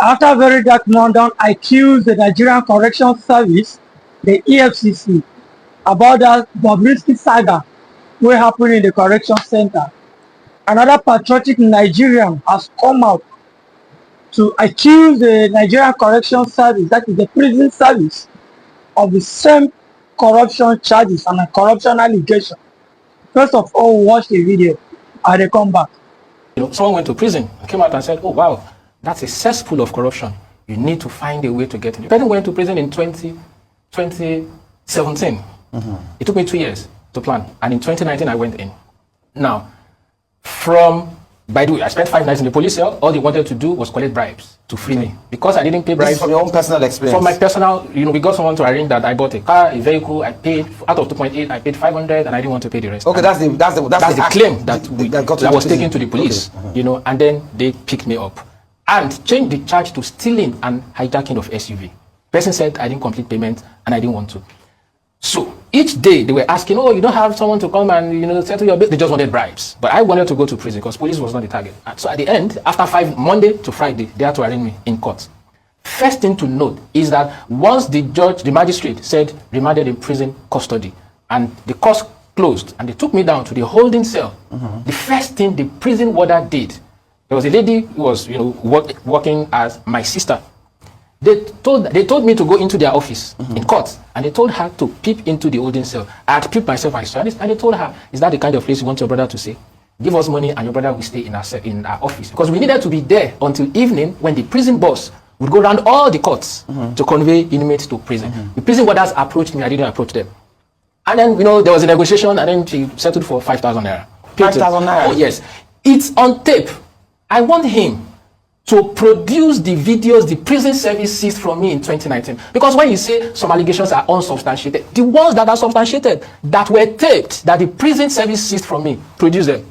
after VeryDarkMan don accuse the Nigerian Correction Service, the EFCC, about that Bobrisky saga wey happen in the correction center, another patriotic Nigerian has come out to accuse the Nigerian Correction Service, that is the prison service, of the same corruption charges and a corruption allegation. First of all, watch the video and they come back. Someone went to prison and came out and said, oh wow, that's a cesspool of corruption. You need to find a way to get in. The person went to prison in 2017. It took me 2 years to plan. And in 2019, I went in. Now, by the way, I spent 5 nights in the police cell. All they wanted to do was collect bribes to free me. Because I didn't pay bribes. This is from your own personal experience? From my personal, we got someone to arrange that. I bought a car, a vehicle, I paid, out of 2.8, I paid 500, and I didn't want to pay the rest. Okay, that's the claim that was taken to the police, okay. And then they picked me up and changed the charge to stealing and hijacking of SUV. Person said I didn't complete payment and I didn't want to. So each day they were asking, oh, you don't have someone to come and settle your bill. They just wanted bribes. But I wanted to go to prison because police was not the target. And so at the end, after Monday to Friday, they had to arraign me in court. First thing to note is that once the magistrate said remanded in prison custody, and the court closed, and they took me down to the holding cell, the first thing the prison warder did, there was a lady who was working as my sister. They told me to go into their office in court, and they told her to peep into the holding cell. I had peeped myself, I saw this, and they told her, is that the kind of place you want your brother to stay? Give us money and your brother will stay in our office. Because we needed to be there until evening when the prison boss would go around all the courts to convey inmates to prison. The prison warders approached me, I didn't approach them. And then, there was a negotiation, and then she settled for 5,000 naira. 5,000 naira? Oh, yes. It's on tape. I want him to produce the videos the prison service seized from me in 2019. Because when you say some allegations are unsubstantiated, the ones that are substantiated, that were taped, that the prison service seized from me, produce them.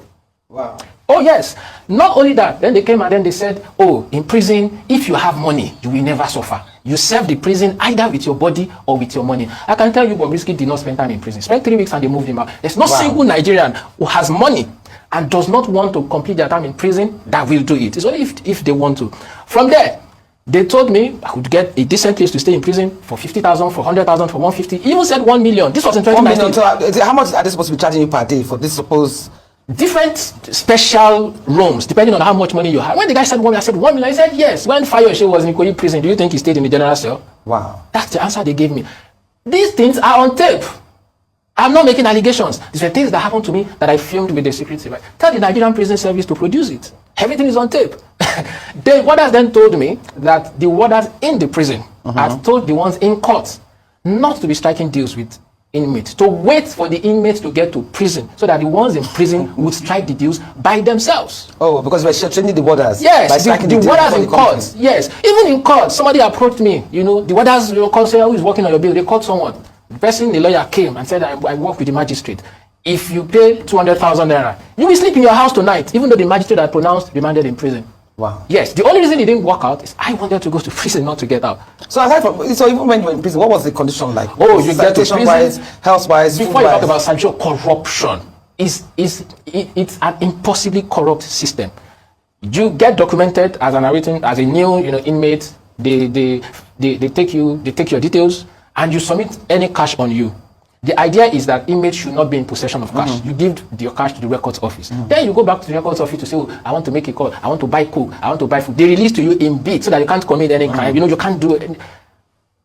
Wow. Oh, yes. Not only that, then they came and then they said, oh, in prison, if you have money, you will never suffer. You serve the prison either with your body or with your money. I can tell you, Bobrisky did not spend time in prison. Spent 3 weeks and they moved him out. There's no single Nigerian who has money and does not want to complete their time in prison that will do it. It's only if they want to. From there, they told me I could get a decent place to stay in prison for 50,000, for 100,000, for 150. Even said 1 million. This was in 2019. 1 million. So how much are they supposed to be charging you per day for this supposed? Different special rooms, depending on how much money you have. When the guy said 1 million, I said 1 million. He said yes. When Fayoshe was in Ikoyi prison, do you think he stayed in the general cell? Wow. That's the answer they gave me. These things are on tape. I'm not making allegations. These are things that happened to me that I filmed with the secret service. Tell the Nigerian prison service to produce it. Everything is on tape. The warders then told me that the warders in the prison had told the ones in court not to be striking deals with inmates, to wait for the inmates to get to prison so that the ones in prison would strike the deals by themselves. Oh, because we're training the warders. Yes, the warders in court. Yes, even in court, somebody approached me. The warders, constable who is working on your bill, they called someone. The person, the lawyer came and said, I work with the magistrate. If you pay 200,000 naira, you will sleep in your house tonight, even though the magistrate had pronounced remanded in prison. Wow. Yes, the only reason it didn't work out is I wanted to go to prison, not to get out. So even when you were in prison, what was the condition like? Oh, you get to prison, wise, health-wise, before you talk about sanction, corruption it's an impossibly corrupt system. You get documented as a new inmate. They take your details and you submit any cash on you. The idea is that inmates should not be in possession of cash. You give your cash to the records office. Then you go back to the records office to say, oh, I want to make a call. I want to buy coke. I want to buy food. They release to you in bits so that you can't commit any crime. You can't do it.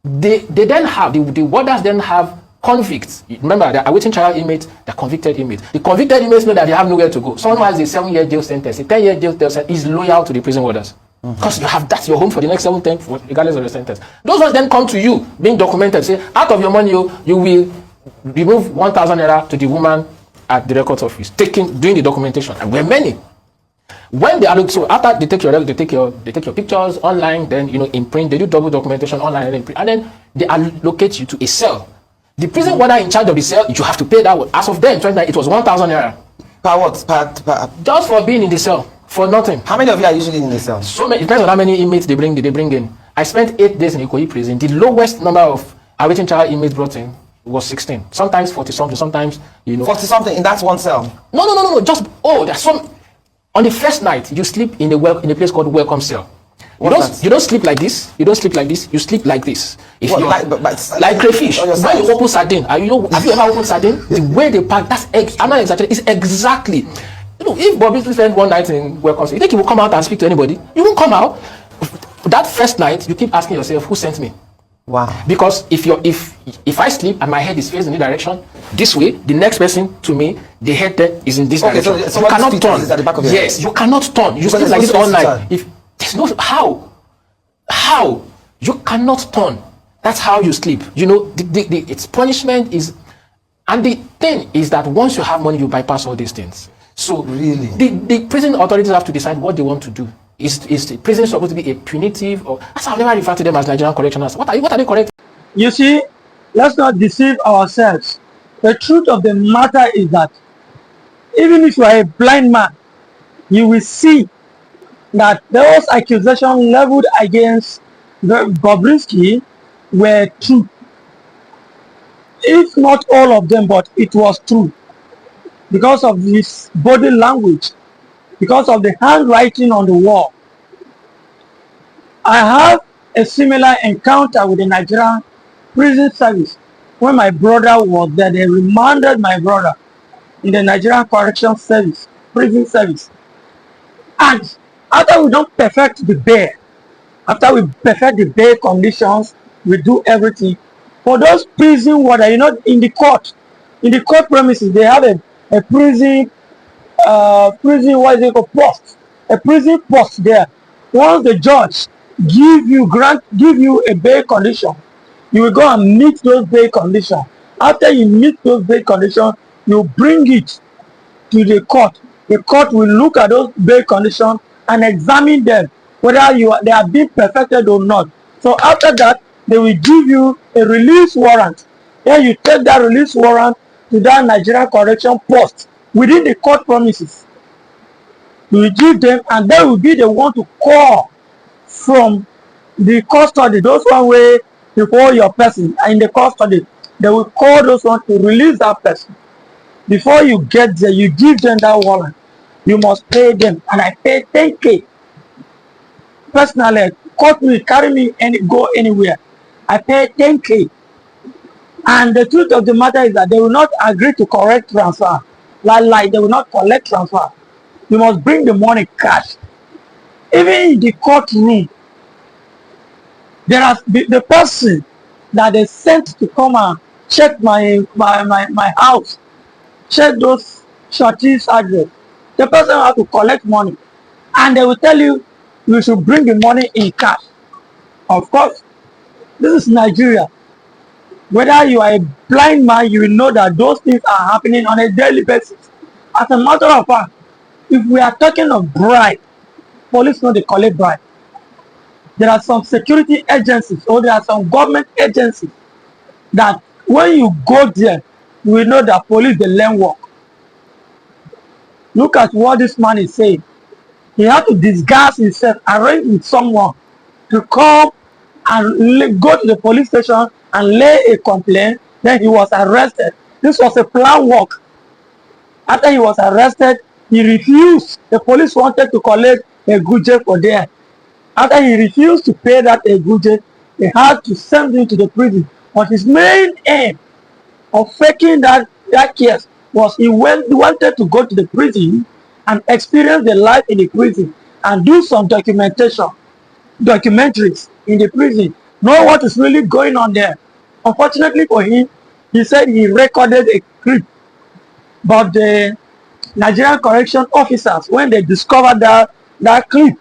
They then have, the warders then have convicts. Remember, they're awaiting trial inmates, they're convicted inmates. The convicted inmates know that they have nowhere to go. Someone who has a 7-year jail sentence, a 10-year jail sentence is loyal to the prison warders. Because that's your home for the next 7 10, regardless of the sentence. Those ones then come to you, being documented, say, out of your money, you will remove 1,000 naira to the woman at the records office, doing the documentation. And we're many. When they are so after they take your pictures online, then in print, they do double documentation online and then they allocate you to a cell. The prison warder in charge of the cell, you have to pay that one. As of then, it was 1,000 naira. Per what? Per just for being in the cell. For nothing. How many of you are usually in the cell? So many. It depends on how many inmates they bring in. I spent 8 days in Ikoyi prison. The lowest number of awaiting trial inmates brought in was 16. Sometimes 40 something. Sometimes 40 something in that one cell. No. Just there's some. On the first night, you sleep in a place called welcome cell. You don't sleep like this. You don't sleep like this. You sleep like this. If What, you like crayfish, on your when side? you open sardine, have you ever opened sardine? The way they pack, I'm not exaggerating. It's exactly. You know, if Bobby spent one night in welcome, you think he will come out and speak to anybody? You won't come out. That first night, you keep asking yourself, who sent me? Wow. Because if I sleep and my head is facing the direction this way, the next person to me, the head there is in this direction. So you cannot turn. At the back of your Yes, head. you cannot turn. You sleep like this all night. If there's no how you cannot turn. That's how you sleep. You know, its punishment is, and the thing is that once you have money, you bypass all these things. So really, the prison authorities have to decide what they want to do. Is the prison supposed to be a punitive, or that's how I've never referred to them as Nigerian correctioners. What are they correcting? You see, let's not deceive ourselves. The truth of the matter is that even if you are a blind man, you will see that those accusations leveled against Bobrisky were true. If not all of them, but it was true. Because of his body language, because of the handwriting on the wall. I have a similar encounter with the Nigerian prison service. When my brother was there, they remanded my brother in the Nigerian Correction Service, prison service. And after we don't perfect the bail, after we perfect the bail conditions, we do everything. For those prison wardens, you know, in the court premises, they have a prison what is it called, post, a prison post there. Once the judge give you a bail condition, you will go and meet those bail conditions. After you meet those bail conditions, you bring it to the court. The court will look at those bail conditions and examine them, whether they are being perfected or not. So after that, they will give you a release warrant. Then you take that release warrant to that Nigerian correction post within the court premises. You will give them, and they will be the one to call from the custody, those one way before your person in the custody. They will call those ones to release that person. Before you get there, you give them that warrant. You must pay them, and I pay 10K. Personally, court will carry me go anywhere. I pay 10K. And the truth of the matter is that they will not agree to correct transfer. Like they will not collect transfer. You must bring the money cash. Even in the courtroom, there are the person that they sent to come and check my house, check those shorties address. The person has to collect money, and they will tell you you should bring the money in cash. Of course, this is Nigeria. Whether you are a blind man, you will know that those things are happening on a daily basis. As a matter of fact, if we are talking of bribe, police know they collect bribe. There are some security agencies or there are some government agencies that when you go there, you will know that police they learn work. Look at what this man is saying. He had to disguise himself, arrange with someone to come and go to the police station and lay a complaint. Then he was arrested. This was a planned work. After he was arrested, he refused. The police wanted to collect a guje for there. After he refused to pay that a guje, they had to send him to the prison. But his main aim of faking that case was he wanted to go to the prison and experience the life in the prison and do some documentaries in the prison, know what is really going on there. Unfortunately for him, he said he recorded a clip, but the Nigerian correction officers, when they discovered that clip,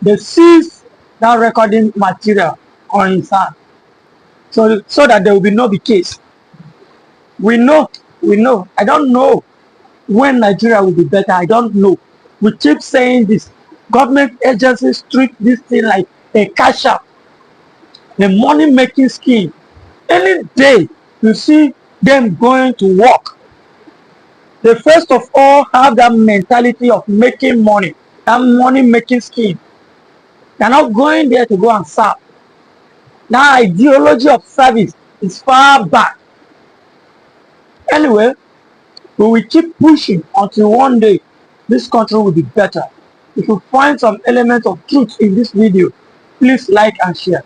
they seized that recording material on his hand, so that there will be no case. We know. I don't know when Nigeria will be better. I don't know. We keep saying this. Government agencies treat this thing like a cash out, a money-making scheme. Any day you see them going to work, they first of all have that mentality of making money, that money-making scheme. They're not going there to go and serve. That ideology of service is far back. Anyway, we will keep pushing until one day this country will be better. If you find some element of truth in this video, Please like and share.